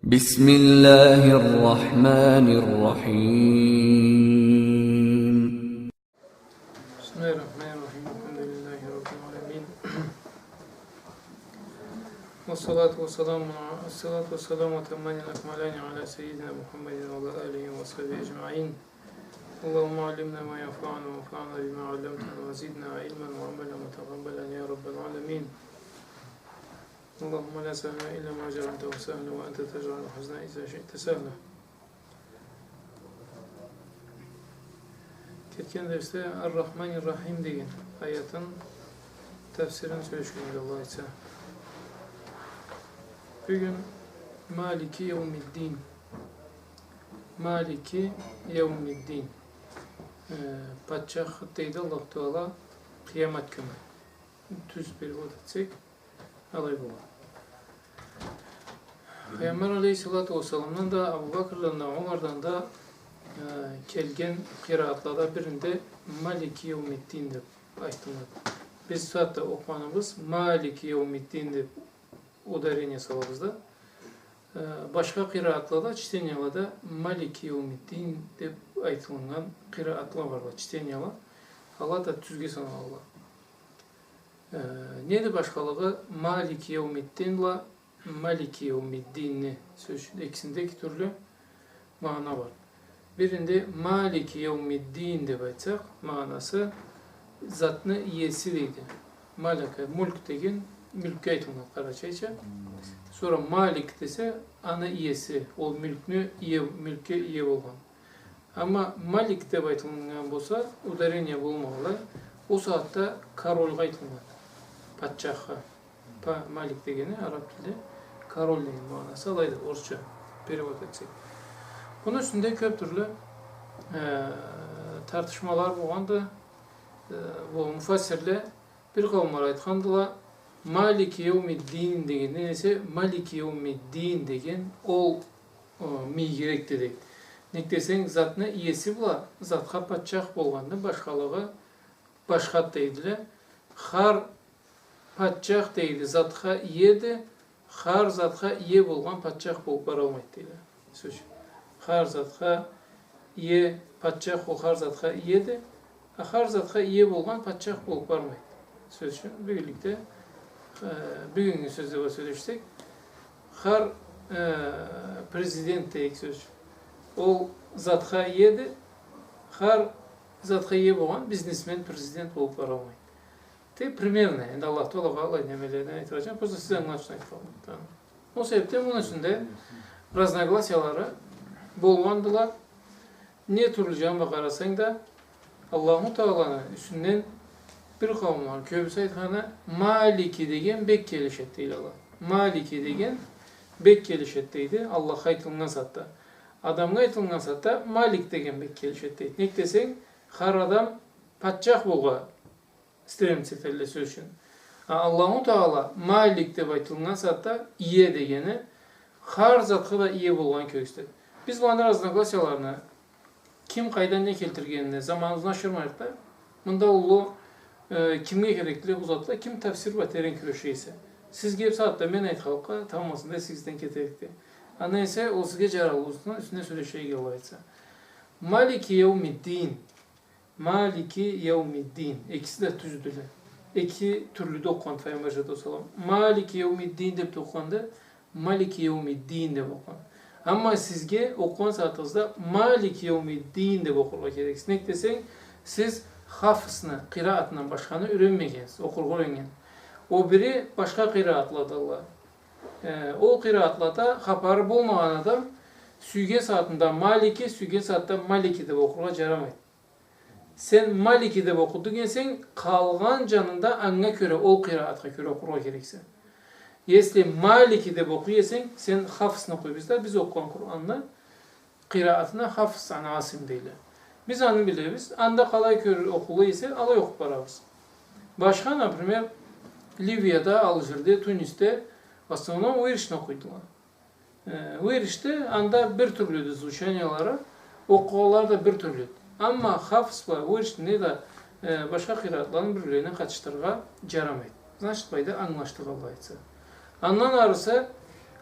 Bismillahirrahmanirrahim. Bismillahirrahmanirrahim. Elhamdülillahi Rabbil alemin. Vessalatu vesselamu temmanil ekmalani ala seyyidina Muhammedin ve ala alihi ve sahbihi ecma'in. Allahümme allimna ma yanfa'una ve enfa'na bima allamtana ve zidna ilmen ve amelen mutakabbalan ya Rabbel alemin. Allahümme la sehla illa ma cealtehu sehla ve ente tec'alul hazna izâ şi'te sehla. Ketken derste Er-Rahmanir-Rahim degan ayatın tefsirini söyleşkendik Allah için. Bugün Maliki Yevmiddin. Maliki Yevmiddin. Padşah deydi Allah Teala kıyamet günü. Düz bir vod etsek alay bu. Peygamber Aleyhisselatü Vesselam'dan da Abu Bakır'dan da Umar'dan da kelgen kıraatlarda birinde Maliki Yevmiddin deb aytıldı. Biz saatte okumanımız Maliki Yevmiddin deb udarение salabız da. Başka kıraatlarda, çitenyalarda Maliki Yevmiddin deb aytılgan kıraatlar var, çitenyalar. Allah da tüzge sana Allah. Neydi başkalığı? Maliki Yevmiddin ile Maliki Yevmiddin'i sözcüğünde ikisinde iki türlü mana var. Birinde Maliki Yevmiddin deb aytsak, manası zatını iyesi deydi. Malaka, mulk degen mülkü aytılgan Karaçayça. Sonra Malik dese ana iyesi, o mülke iye bolgan. Ama Malik deb aytılgan bolsa, udarение bolmagıla, o saatte karolga aytılgan. Padşah'a. Malik degeni Arap dilinde karol degen manası alaydı, orçça perevod etsek. Bunun üstünde köp türlü tartışmalar bolgandı. Bu mufassirle bir kavimler aytkandılar. Maliki Yevmiddin degen ise Maliki Yevmiddin degen ol mi gerek dedik. Nek deseng zatına iyesi bula, zatqa padşah bolgandı, başkalığı başkat deydiler. Har padşah deydi, zatqa iyedi, har zatqa iye bolgan padşah bolup bara almaydı deydiler. Söz. Har zatqa iye padşah ol, har zatqa iyedi, har zatqa iye bolgan padşah bolup barmaydı. Söz için birlikte bugünkü sözde söyleştik. Har prezident deyik söz. O zatqa iyedi, har zatqa iye bolgan biznesmen prezident bolup bara almaydı. Te примерно, endi Allah Teala Alay nemelerine aytıracağım. Просто size anlatışını aytkalım. Tamam. O sebepten bunun üstünde razногласиялары bolgandılar. Ne türlü cama karasan da Allahu Teala'nın üstünden bir kavim var. Köbüsü aytkanı Maliki degen bek kelişet deyil Allah. Maliki degen bek kelişet deydi. Allah aytılgan satta. Adamga aytılgan satta Malik degen bek kelişet deydi. Nek deseng har adam padşah bolga stремится elle söz için. Allahu Teala Malik deb aytılgan satta iye degeni har zatqa da iye bolgan kökstet. Biz bu razногласияларны kim qaydan ne keltirgenini zamanımızdan aşırmayık da bunda ulu kimge gerekli uzatla kim tefsir ve terin küreşeyse. Siz gelip saatte men ayt halka tamamısında sizden keterikti. Ana ise o sizge caralı üstüne söyleşeye gelayetse. Maliki Yevmiddin. Maliki Yevmiddin. İkisi de tüzdüler. İki türlü de okuyan Peygamber sallallahu. Maliki Yevmiddin de okuyandı. Maliki Yevmiddin de okuyan. Ama sizge okuyan saatinizde Maliki Yevmiddin de okurga gereksiz. Ne desen siz hafızını, kıraatından başkanı öğrenmeyiniz, okurga öğrengen. O biri başka kıraatladı Allah. O kıraatlarda habarı bulmayan adam süygen saatinde Maliki, süygen saatinde Maliki de okurga caramaydı. Sen Maliki de okudu gensen kalgan canında anına göre, o kıraatka göre okurga gereksin. Yesli Maliki de okuyesen sen hafızını koy bizler. Biz okuyan Kur'an'la kıraatına hafız asim değil. Biz anı biliriz. Anda kalay kör okulu ise alay okup barabız. Başka например Libya'da, Alжир'de, Tunis'te aslında o erişini okuydular. O erişte anda bir türlüydü звучаниялары, okuğalar da bir türlüydü. Ama hafız var, o erişinde de başka kıraatların birbirine kaçıştırga caramaydı. Значит, bayda anlaştık Allah etse. Ondan arası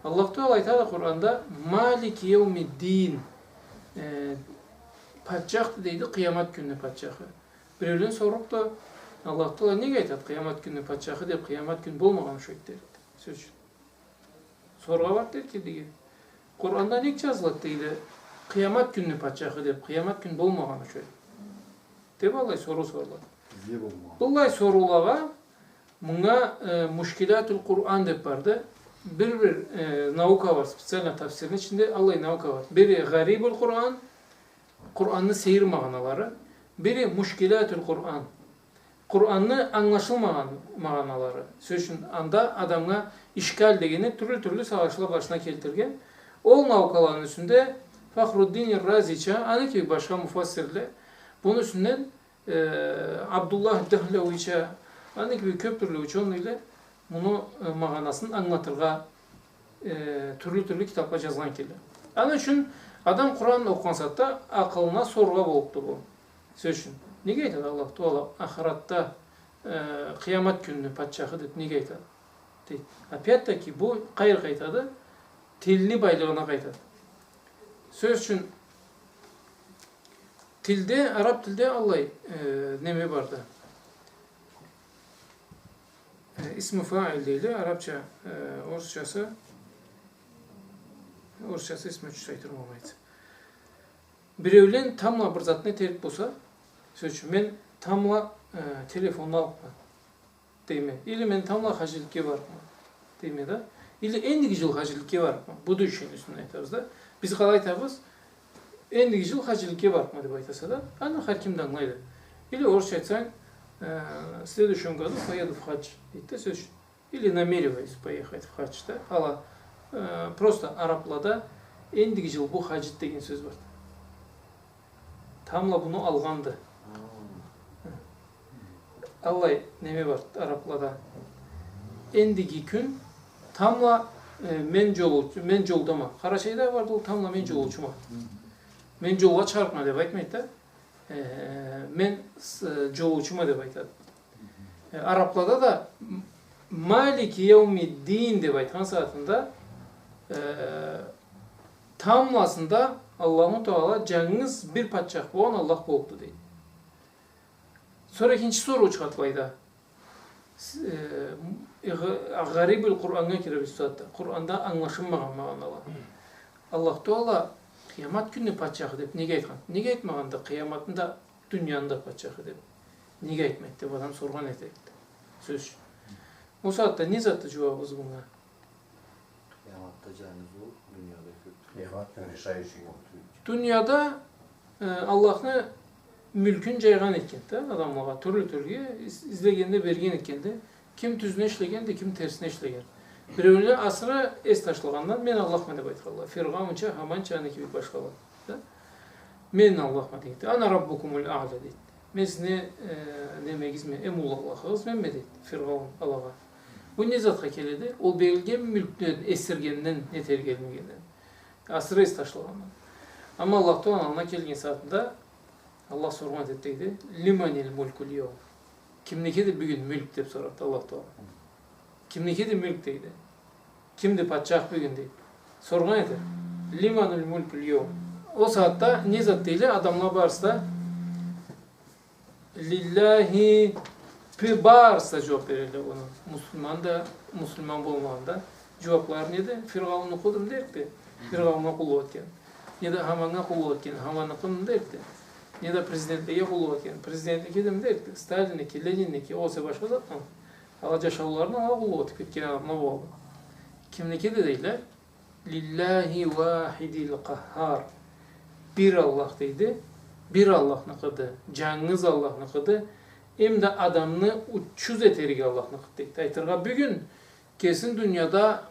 Аллах Таала айтады Құранда, Малики яумиддин, патшақ дейді, қиямат күні патшақы. Біреуден сұрыпты, Аллах Таала неге айтады қиямат күні патшақы деп, қиямат күн болмаған шойт дейді. Сөз үшін. Сорға бар дейді деген. Құранда не жазылады дейді, қиямат күні патшақы деп, қиямат күн болмаған шойт. Деп алай сору сорылады. Бұлай сорулаға мұңа мушкилатул Құран деп барды. Bir nauka var, spesialna tafsirin içinde Allah'ın nauka var. Biri garibul Kur'an, Kur'an'ın seyir mağanaları. Biri muşkilatul Kur'an, Kur'an'ın anlaşılmayan mağanaları. Sözün anda adamına işgal degeni türlü savaşla başına keltirgen. O naukaların üstünde Fahruddin Raziç'a, anı ki başka mufassirle, bunun üstünden Abdullah Dehlaviç'e, anı gibi köptürlü uçonuyla bunu mağanasını anlatırga türlü kitapla жазған келді. Аны үшін адам Құран оқыған сәтте ақылына сорға болыпты бұл. Сөз үшін. Неге айтады Аллах Таала ақиратта қиямат күні патшақы деп неге айтады? Дейді. Опять-таки бұл қайыр қайтады, тіліне байлығына қайтады. Сөз үшін тілде, араб тілде Аллай неме барды. İsmi fail değil, Arapça, Орысшасы ismi үш айтырым olmaydı. Біреулен тамла бір затына теріп болса, сөз үшін мен тамла телефонды алыппын, дейме. Или мен тамла қажелікке барыппын, дейме да. Или ендігі жыл қажелікке барыппын, бұды үшін үстін айтабыз да. Біз қалай айтабыз, ендігі жыл қажелікке барыппын деп айтаса да, аны қаркемді аңлайды. Или орысша айтсаң, в следующем году поеду в хадж. Или намереваюсь поехать в хадж. Ала просто араплада ендігі жыл бұл хаджит деген сөз бар. Тамла бұны алғанды. Аллай неме бар араплада. Ендігі күн тамла мен жолдама. Қарашайда барды ол тамла мен жолучыма. Мен жолға чарпма деп айтмайды да. Men жолучума деп айтады. Араплада да Малики яумиддин деп айтқан сатында тамласында Аллаху Таала жаңыңыз бір патшақ болған Аллах болыпты дейді. Sonra ikinci soru çıkartmaydı. Garibül Kur'an'a kirip üstadı. Kur'an'da anlaşılmayan mağanalar. Allah Teala kıyamet günü patçakı deyip nege aytkan? Nege aytmaganda kıyamatında dünyanda patçakı deyip nege aytmaydı deyip adam sorgan etekti. Söz. O saatte ne zattı cevabımız buna? Kıyamatta canınız o, dünyada kötü. Kıyamattan yaşayışı yok. Dünyada Allah'ını mülkün caygan etkende adamlara türlü izlegende bergen etkende kim tüzüne işlegende kim tersine işlegen. Bireyle asıra es taşlagandan men Allah'ma dep aytkanlar. Fir'aunça Hamança gibi başkalar. Men Allah'ma deydi. Ana rabbukumul a'la deydi. Men sizne demegizme emul Allah'ız men deydi. Fir'aun Allah'a. Bu ne zatqa keledi? O berilgen mülkten esirgenden yeter gelmegenden. Asıra es taşlagandan. Ama Allah Teala'na kelgen saatında Allah sormat etdiydi. Limanil mulkul yevm. Kimnikidir bugün mülk dep soradı Allah Teala. Kimnikidir mülk deydi. Kimdi patçaq bugün deydi. Sorgan edi. Limanil mulkul yevm. O saatte ne zat deyli adamlar barsa lillahi barsa cevap verirdi onu. Müslüman bolmağında cevaplar neydi? Fir'aun'u kudum derdi. Fir'aun'a kulu etken. Ya da Haman'a kulu etken. Haman'a kulu derdi. Ya da prezidentliğe kulu etken. Prezidentliğe dem derdi. Stalin'deki, Lenin'deki olsa başka zatman. Alaca şavlarına ala kulu etip etken adamına bu oldu. Kimdeki de deyler? Lillahi vahidil qahhar. Bir Allah deydi. Bir Allah'ını kıdı. Canınız Allah'ını kıdı. Hem de adamını uçsuz eterik Allah'ını kıdı deydi. Aytırga bugün kesin dünyada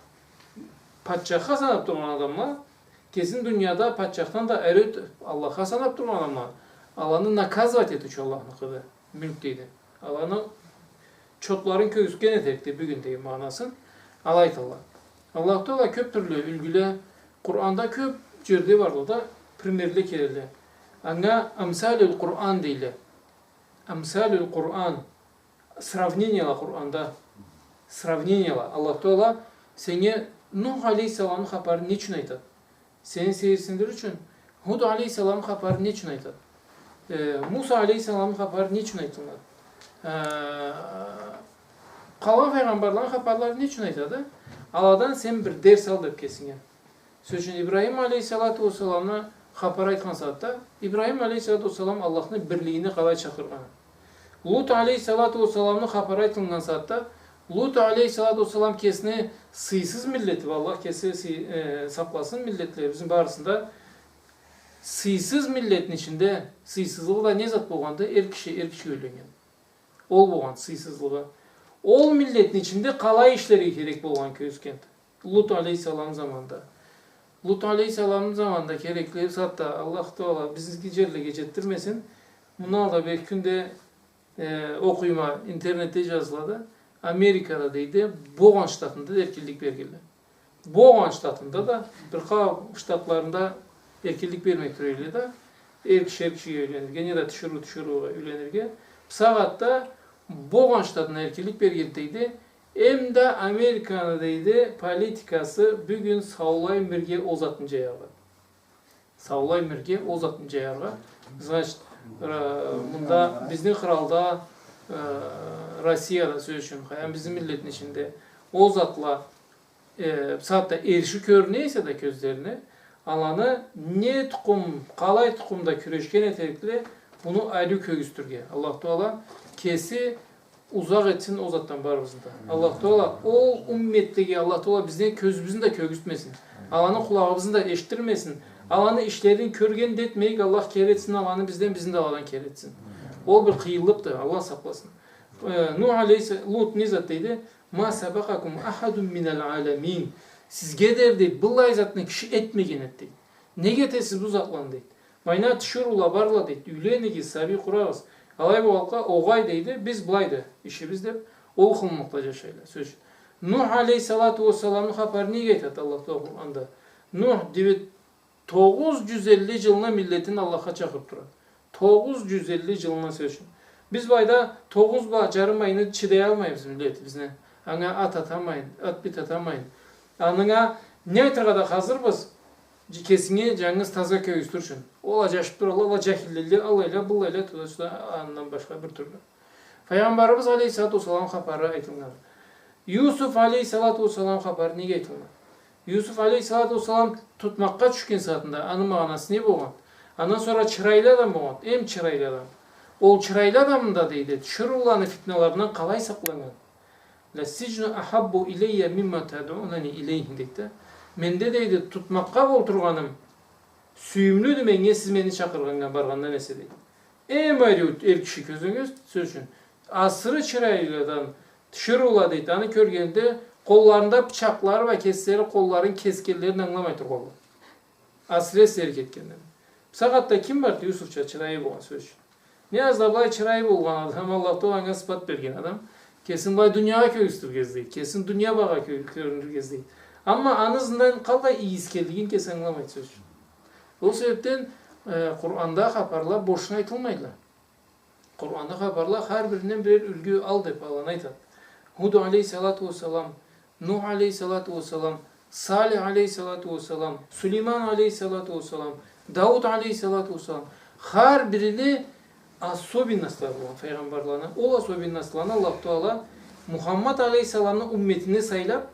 patçaqa sanap durgan adamlar, kesin dünyada patçaqdan da eröt Allah'a sanap durgan adamlar. Allah'ını nakazvat etüç Allah'ını kıdı. Mülk deydi. Allah'ını çotların köysken eterikti bugün deyim manasın. Alayt Allah. Allah Teala köp türlü ülgüle Kur'an'da köp cirdi var o da primerli kelirli. Anga amsalül Kur'an deyli. Amsalül Kur'an. Sravneniyalar Kur'an'da. Sravneniyalar. Allah Teala seni Nuh aleyhisselamın xabarı ne için aytadi? Senin seyirsindir üçün Hud aleyhisselamın xabarı ne için aytadi? Musa aleyhisselamın xabarı ne için aytılmadı? Qalan peygamberlerin xabarları ne için aytadi? Aladan sen bir ders al deb kesingen. Söz üçün İbrahim aleyhissalatu vesselam'na xabar aytgan saatda İbrahim aleyhissalatu vesselam Allah'ın birliğini qalay çakırgan. Lut aleyhissalatu vesselam'na xabar aytılgan saatda Lut aleyhissalatu vesselam kesini sıysız milleti, Allah kesi saklasın milletlerimizin barısında sıysız milletin içinde sıysızlığı da ne zat bolğanda er kişi öylegen. Ol bolğan sıysızlığı. Ol milletin içinde qalay işleri gerek bolğan közkent. Lut aleyhissalam zamanında. Lut aleyhissalamın zamanında gerekli hatta Allah Teala bizi gicerle geçettirmesin. Bundan da bir günde okuyma internette yazıladı. Amerika'da deydi, Boğan ştatında da erkillik belgili. Boğan ştatında da bir ştatlarında erkillik vermek türeyle de erkişi öğlenir. Gene de tüşürü öğlenirge. Sağatta Boğan ştatına erkillik belgiliydi. Hem de Amerika'da deydi, politikası bugün Savlay Mirge Ozatınca yargı. Savlay Mirge Ozatınca yargı. Значит, bunda bizning kralda Rossiyada söz üçün, yani bizim milletin içinde o zatla saatte erişi körüneyse de közlerini alanı ne tukum, qalay tukumda küreşken etekli bunu ayrı kögüstürge. Allah Teala kesi uzak etsin o zattan barımızda. Allah Teala o ümmetteki Allah Teala bizden közümüzün de kögüstmesin. Alanı kulağımızın da eşittirmesin. Alanı işlerin körgen detmeyik Allah keretsin, alanı bizden bizim de alan keretsin. O bir kıyılıptı. Allah saklasın. Nuh aleyhisselam Lut nizat deydi. Ma sabakakum ahadun minel alemin. Sizge derdi billahi zatını kişi etmegen etti. Ne getesiz bu zatlan deydi. Mayna tüşürula barla deydi. Ülenigi sabi kurağız. Alay bu halka oğay deydi. Biz bulaydı. İşi biz de ol kılmaktaca şeyler. Söz. Nuh aleyhissalatu vesselam'ın haber niye getirdi Allah Kur'an'da? Nuh 950 yılına milletin Allah'a çakıp duran. 950 yılına söz. Biz bayda 9 bacarım ayını çiğdeye almayız millet bizne. Ana at atamayın, at bit atamayın. Anına ne kadar hazırız? Kesini canınız taza köyüstürsün. Olacak bir olacak hilli alayla bulayla tutuşta andan başka bir türlü. Peygamberimiz Aleyhissalatu vesselam haberı aytılır. Yusuf Aleyhissalatu vesselam haberı ne aytılır? Yusuf Aleyhissalatu vesselam tutmakka düşken saatinde anı manası ne bolğan? Ondan sonra çıraylı adam bolğan. Hem çıraylı adam. Ol çıraylı adam da deydi. Şurullany fitnalarından qalay saklangan. La sijnu ahabbu ileyye mimma tad'unani ileyhi deydi. Mende deydi tutmakka bolturganym süýümlüdü menge siz meni çakırganga barganda nese deydi. Aýry er kişi közüňiz söýüşün. Asırı çıraylıdan şurula deydi. Anı körgende kollarında bıçaklar ve kesleri kolların keskinlerini anlamay turgalar. Asre serik etkenler. Sagatta kim var? Yusufça çırayı bolğan söýüşün. Ne azabay çırayı bolğan adam Allah Teala'ga sıfat bergen adam. Kesin bay dünyaya köýüstür gezdi. Kesin dünya baga körünür gezdi. Ama anızından kalda iyiz keldigin kesin anlamay söýüşün. O sebepten Kur'an'da haberler boşuna aytılmaylar. Kur'an'da haberler her birinden birer ülgü al dep alan aytadi. Hud aleyhissalatu vesselam, Nuh aleyhissalatu vesselam, Salih aleyhissalatu vesselam, Süleyman aleyhissalatu vesselam, Davud aleyhissalatu vesselam her birini asobin naslar olan peygamberlerine, o asobin naslarına Allah Teala Muhammed aleyhissalam'ın ümmetini sayılap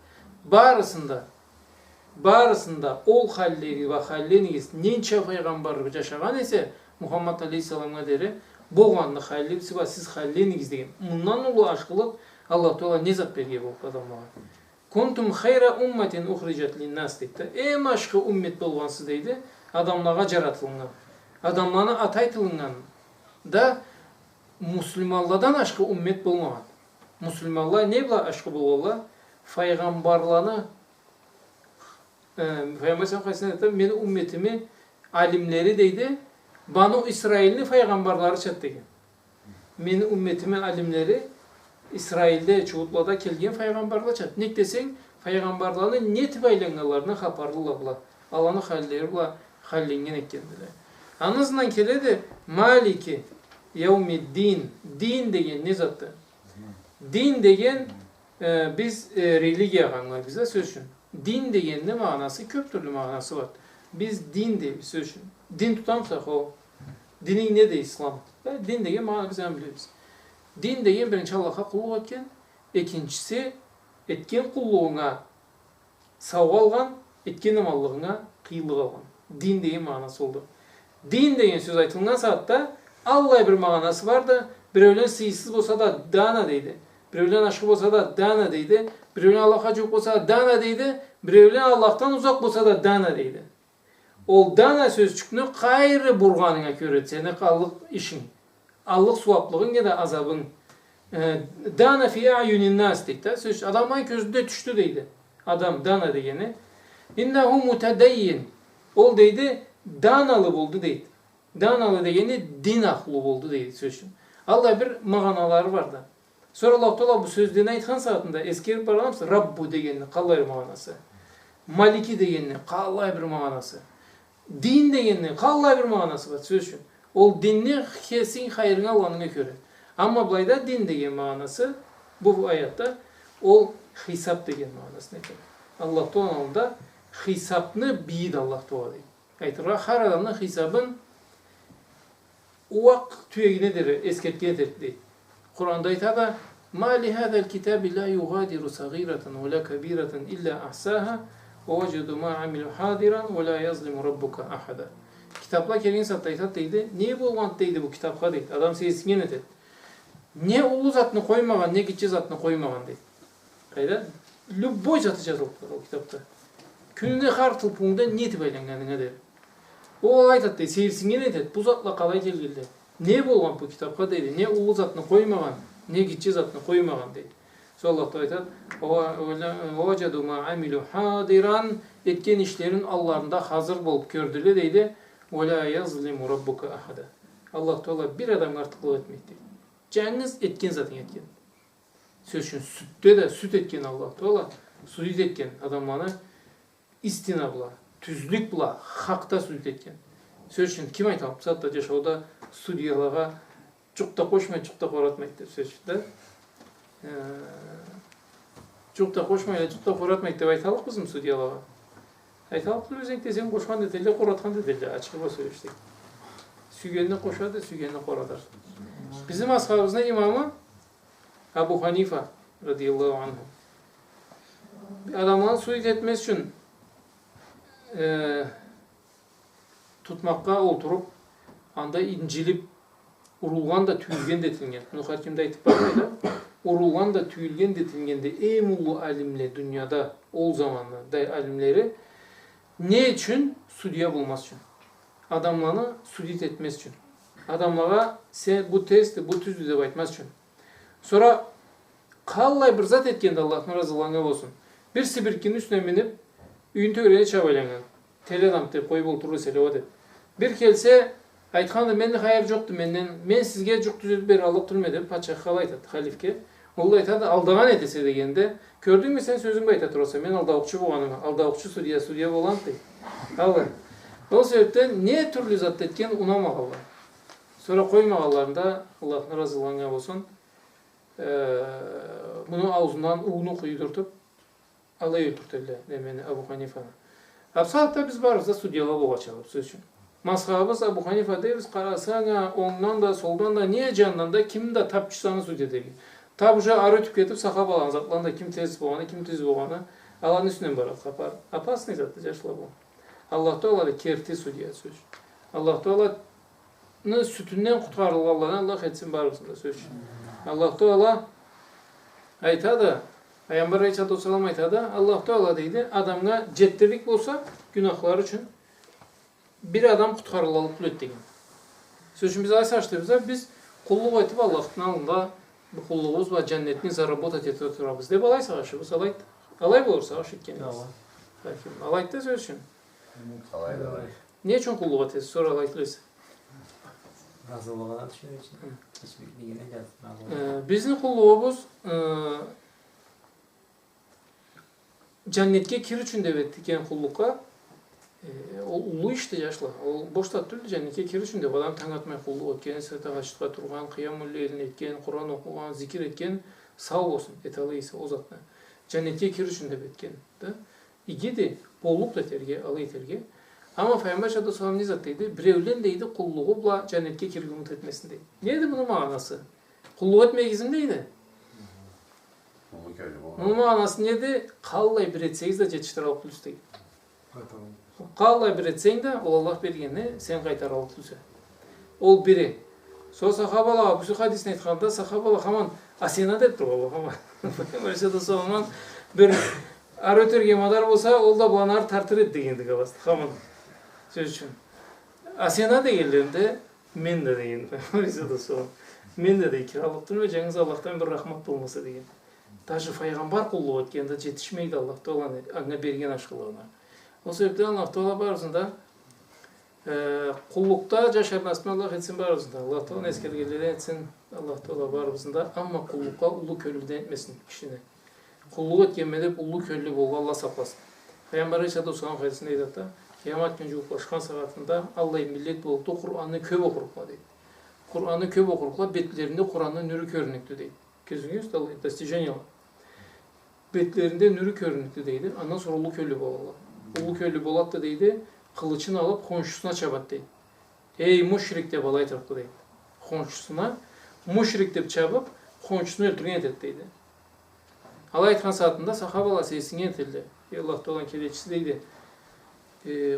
barısında ol halleri ve halleniz nençe peygamber yaşagan ise Muhammed aleyhissalam'a deri boğanlı halleri siz halleniz degen. Bundan ulu aşkılık Allah Teala ne zat berge bolup adamlara. Kuntum hayra ummetin uhricet linnas deydi. Em aşkı ümmet bolgansız deydi. Adamlara jaratılgan. Adamlarına ataytılgan da Müslümanlardan aşkı ümmet bolmagan. Müslümanlar ne bila aşkı bolurlar? Peygamberlarını Peygamber Aleyhisselam meni ümmetimi alimleri deydi. Banu İsrail'ni peygamberleri çat degen. Meni ümmetimi alimleri İsrail'de çoğutlada kelgen peygamberler çat. Ne desen peygamberlerin ne tibaylangalarını habarlılar. Alanı halleri bula hallengen ekkendiler. Anızdan keledi Maliki Yevmiddin. Din degen ne zattı? Din degen biz religiya ganlar bize sözün. Din degenin manası köp türlü manası var. Biz din deyip söz için. Din tutamsak o. Dinin ne de İslam. Din degen manası biz hem biliyoruz. Din degen birinci Allah'a kulluk etken, ikincisi etken kulluğuna savg algan, etken amallığına kıyılık algan. Din degen manası oldu. Din degen söz aytılgan saatte Allah bir manası var da bireylern sıyısız bolsa da dana deydi. Bireylern aşkı bolsa da dana deydi. Bireylern Allah'a çok bolsa da dana deydi. Bireylern Allah'tan uzak bolsa da dana deydi. Ol dana sözcükünü gayrı burganına köretsen kallık işin. Allık suvaplığın ya da azabın. Dana fi a'yunin nas deydi. Söz adamın gözünde düştü deydi. Adam dana degeni. İnnehu mutedeyyin. Ol deydi danalı buldu deydi. Danalı degeni din aklı buldu deydi sözün. Allah bir mağanaları var da. Sonra Allah Teala bu sözlerini aytkan saatinde eski barlamsa Rabbu degenini kallay manası. Maliki degenini kallay bir manası. Din degenini kallay bir manası var sözün. Ol dinni kesin hayrına alanına göre. Ama bulayda din degen manası bu ayette ol hisap degen manası ne kadar. Allah Teala'nda hisapını biyid Allah Teala deydi. Aytırga har adamın hisabın uaq tüyegine deri, esketkenedir deydi. Kur'an'da aytada ma li hadal kitabi la yugadiru sagiratan ve la kabiratan illa ahsaha ve vecedu ma amilu hadiran ve la yazlimu rabbuka ahada. Kitapla kelin sattı aytat deydi. Ne bolgant deydi bu kitapka deydi. Adam seyisingen edet. Ne ulu zatını koymagan, ne gitçi zatını koymagan deydi. Kayda? Lübboy zatı жазылыптыр o kitapta. Күнүнө har tılpуңда не тибайлангандыгы der. O aytat deydi, seyisingen edet. Bu zatla kalay kelgildi. Ne bolgan bu kitapka deydi. Ne ulu zatını koymagan, ne gitçi zatını koymagan deydi. Allah da aytat, "Vecedu ma amilu hadiran" etken işlerin Allah'ında hazır bolup gördüler deydi. "Ve la yazlimu rabbuka ahada." Allah Teala bir adam artıklık etmekti. Cengiz etken zaten etken. Sözün sütte de süt etken Allah Teala, süt etken adamlarına istina bula, tüzlük bula, hakta süt etken. Sözün kim aytam? Satta yaşauda studiyalara çukta koşmay, çukta koratmaydı sözünde. Çukta koşmayla, çukta koratmaydı deyip aytalık bizim studiyalara. Aytalık özekte sen koşman detaylı, koratkan detaylı, açık bu sözüştük. Sügenini koşadı, sügenini koradar. Bizim ashabımızın imamı Abu Hanifa radıyallahu anh. Adamların suit etmesi için tutmakka oturup anda incilip urulgan da tüyülgen detilgen. Nuh Hakim'de aytıp bakmaydı. Urulgan da tüyülgen detilgende en ulu alimle dünyada ol zamanlı da alimleri ne için? Sudiye bulması için. Adamlarını sudit etmesi için. Adamlara sen bu testi, bu tüzdü de aytmaz için. Sonra kallay bir zat etkende Allah'ın razılığına olsun. Bir sibirkinin üstüne binip üyün tögreye çabaylangan. Tel adam deyip koyup oturur sele o deyip. Bir kelse aytkandı mende hayır yoktu menden. Men sizge çok düzüp bir Allah durma deyip paçak kal aytat halifke. Allah aytadı aldağan etese degende. Gördün mü sen sözümü aytat olsa men aldağıkçı boğanım. Aldağıkçı sudiye boğan deyip. Allah. O sebepten ne türlü zat etken unamak Allah. Sonra koymağalarında Allah'ın razılığına olsun. Bunu ağzından uğunu kuyudurtup alay ötürtüldü demeni Abu Hanifa'na. Hatta biz barız da studiyalı boğa çalıp söz için. Mashabız Abu Hanifa deyiriz, karasana ondan da soldan da niye candan da kim de tapçısanı studiya deyil. Tapıca arı tüketip saka balan zatlanda kim tez boğanı, kim tez boğanı alanın üstünden barat kapar. Apas ne zaten yaşla bu. Allah Teala kerti studiya söz. Allah Teala'nın sütünden kurtarılganlarına Allah etsin barısında söz. Allah Teala aytadı, Peygamber Aleyhisselatü Vesselam aytadı, Allah Teala deydi, adamga jettirlik bolsa günahlar için bir adam kurtarılalık bulet degen. Sözün biz aysa açtığımızda biz kulluk etip Allah'ın alında bu kulluğumuz ve cennetini zarabotat etip oturabız. De balay savaşımız, alay bulur savaş etkenimiz. Alay da söz için. Alay. Niye için kulluk etesi? Sonra alaytılıysa. Razılığına düşüyor için. Hiçbir bilgine gelsin. Bizim kulluğumuz cennetke kir üçün devettiken kullukka o ulu işte yaşla. O boşta türlü cennetke kir üçün de adam taң atmay kulluk etken, sırta kaçtıkka turgan, kıyamul leylin etken, Kur'an okugan, zikir etken sağ olsun etalıysa o zatına. Cennetke kir üçün devetken. İgidi bolluk da terge, alı eterge. Ama Peygamber sallallahu aleyhi ve sellem ne zat deydi? Birevlen deydi kulluğu bula cennetke kirgi umut etmesin deydi. Neydi bunun manası? Kulluk etmek izin deydi. Bunun manası neydi? Kallay bir etseyiz de jetiştir alıp tülüs deydi. Kallay bir etseyin de o Allah bergenini sen kaytar alıp tülüse. Ol biri. Sonra sahabalar bu hadisini aytkanda sahabalar haman asena deptir o haman. Peygamber sallallahu aleyhi ve sellem bir ar öterge madar bolsa ol da buanar tartır et degendik abast. Haman. Söz için. Asena degenlerinde men de degen. Peygamber sallallahu aleyhi ve sellem. Men de kiralıktır ve cengiz Allah'tan bir rahmat bulması degen. Taşı peygamber kulluğu etkende jetişmeydi Allah Teala anga bergen aşkılığına. O sebepten Allah Teala barısında kullukta jaşarmasını Allah etsin barısında. Allah Teala eskergeleri etsin. Allah Teala barısında ama kullukka ulu köylüden etmesin kişini. Kulluğu etkenmede ulu köylü bolu Allah saplasın. Peygamber Aleyhisselatü Vesselam hadisinde deydi hatta kıyamet günü ulaşkan saatinde Allah'ın millet bulup Kur'an'ı köp okurukla deydi. Kur'an'ı köp okurukla betlerinde Kur'an'ın nürü körünüktü deydi. Gözünüz достижение. Betlerinde nürü körünüktü deydi. Ondan sonra ulu köylü bol Allah. Ulu köylü bolat da deydi. Kılıçını alıp konşusuna çabat deydi. Ey müşrik de balay tarafı deydi. Konşusuna müşrik de çabıp konşusunu öldürgen etet deydi. Allah aytkan saatinde sahabalar sesini yetildi. Allah'ta olan kereçisi deydi.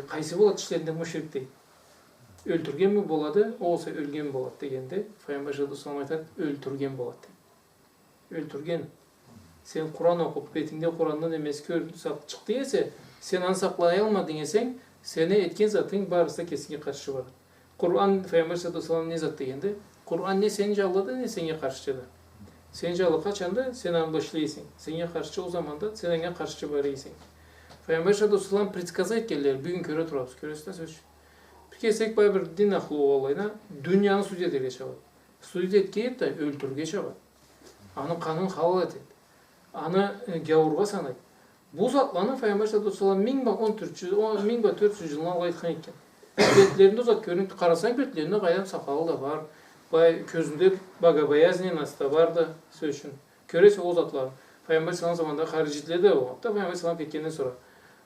Qaysı bolat işlerinde müşrik deydi. Öldürgen mi boladı, o olsa ölgen mi boladı degende. Peygamber sallallahu aleyhi ve sellem öldürgen boladı. Öldürgen. Sen Kur'an okup betinde Kur'an'dan emes çıktı ise sen an saklaya almadın esen seni etken zatın barısı kesinlikle karşı var. Kur'an Peygamber sallallahu aleyhi ve sellem ne zat degende? Kur'an ne seni calladı ne seni karşıladı. Seni callı kaçanda sen anlaşılıyorsun. Seni karşı o zaman da sen karşı varıyorsun. Peygamber sallallahu aleyhi ve sellem предсказа etkenler bugün köre turabız. Köresi söz. Bir kesek bir din aklı olayına dünyanın südyedir geçabat. Südyet keyip de öldür geçabat. Anı kanın halal et. Anı gavurga sanay. Bu zatlarını Peygamber sallallahu aleyhi ve sellem 1400 yılına Allah aytkan etken. Betlerinde uzat görüntü karasan betlerinde gayam sakalı da var. Közünde bagabayazinin asla vardı söz için. Köresi o zatlar. Peygamber sallallahu aleyhi ve sellem zamanında haricitleri de o. Hatta Peygamber sallallahu aleyhi ve sellem sonra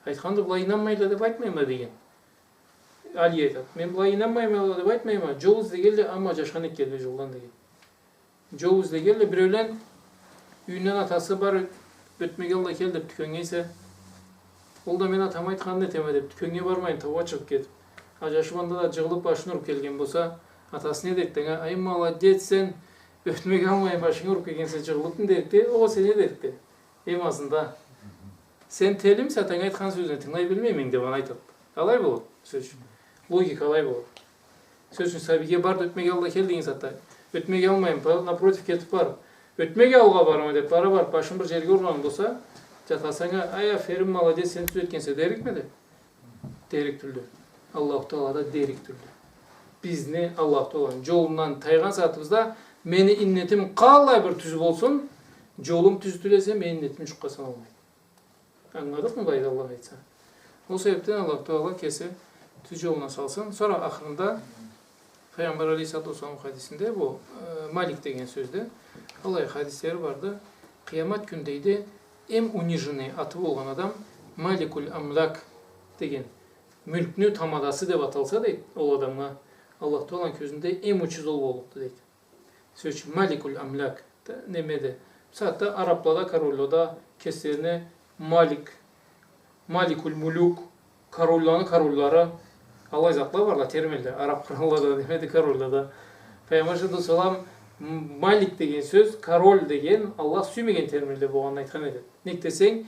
aytkandı bula inanmayla dep aytmayma degen. Ali aytadi. Men bula inanmayma dep aytmayma. Жол izdegeldi ama jaşkan ekkeldi joldan degen. Жол izdegeldi birölen үйүнөн atası bar ötmege alda kel dep tükengeyse ol da men atam aytkanda eteme dep tükenge barmayın tauga чыгып кетип. Ажашыбанда да жыгылып башын уруп келген болса атасы не дерт ай молодец sen ötmege almayın başını urup kelgense жыгылыптын дерти о sen ne dertti. Em azında sen telim satan aytkan sözünü tыңlay bilmeymin деп айтат. Алай болот сөз. Логика алай болот. Сөз үчүн сабиге бар ötmege alda kel деген затта. Ötmege almayın напротив кетип бар. Ötmege alga barma деп бар başın bir жерге урган болса жатасаңа ай аферин молодец sen сөз эткенсе дерикмеди? Деректүлдү. Allah Teala da deriktürdü. Bizni Allah Teala'nın yolundan taygan saatımızda meni innetim kallay bir tüzüp olsun, yolum tüzütülese meni innetimi şukkasan olmaydı. Anladık mı bayda Allah aytsa? O sebepten Allah Teala kese tüz yoluna salsın. Sonra ahırında Peygamber Aleyhisselatü Vesselam hadisinde bu Malik degen sözde Allah hadisleri vardı. Kıyamet gündeydi en unijini atı olan adam Malikul Amlak degen. Mülkünü tamadası deb atalsa deydi ol adamga Allah Teala'nın közünde en uçuz ol boluptu deydi. Söz Malikul Amlak nemede. Hatta Araplarda, Karollarda keslerine Malikul Muluk, Karolları Allah zatlar varlar termelde. Arap krallarda demedi Karollarda. Peygamber sallallahu aleyhi ve sellem Malik degen söz, Karol degen Allah süymegen termelde boğanını aytkan edi. Nek desең,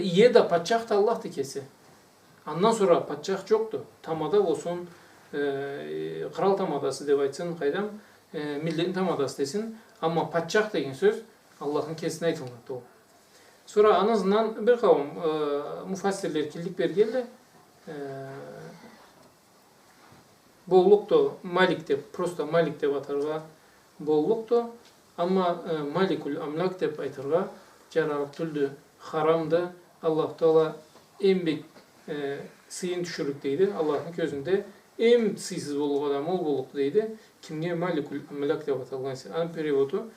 iye da patçaq da Allah dikesi. Ondan sonra patçaq yoktu. Tamada olsun, kral tamadası deb aytsın, qaydam, milletin tamadası desin. Ama patçaq degen söz Allah'ın kesine aytılmadı o. Sonra en azından bir kavim mufassirler kildik bergelde bolluktu Malik deb, prosta Malik deb atarga bolluktu. Ama Malikul Amlak deb aytarga jararıp tüldü, haramdı. Allah Teala en bek sıyın düşürük deydi. Allah'ın közünde en sıysiz bolup adam ol bolup deydi. Kimge Malikul Amlak deb atalgan ise. An periyodu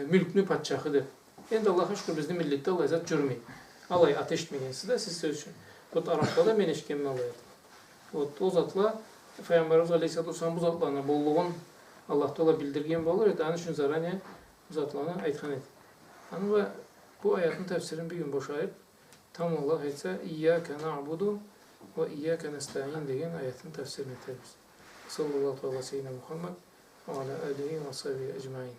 mülkünü patçakı deb. Endi Allah'a şükür bizde millette Allah zat jürmey. alay ateştmegensiniz de siz söz üçün. Bu Arap'ta da men eşitkenme alaydı. O zatla Peygamberimiz Aleyhisselatü Vesselam bu zatlarına bolluğun Allah Teala bildirgen bolur edi. Ani üçün zarane bu zatlarına aytkan edi. Ani ve bu ayatın tefsirini bir gün boşayıp tam Allah etse İyyâke na'budu ve İyyâke nesta'in degen ayatın tefsirini etiriz. Sallallahu aleyhi ve sellem Muhammed ve ala alihi ve sahbihi ecmaîn.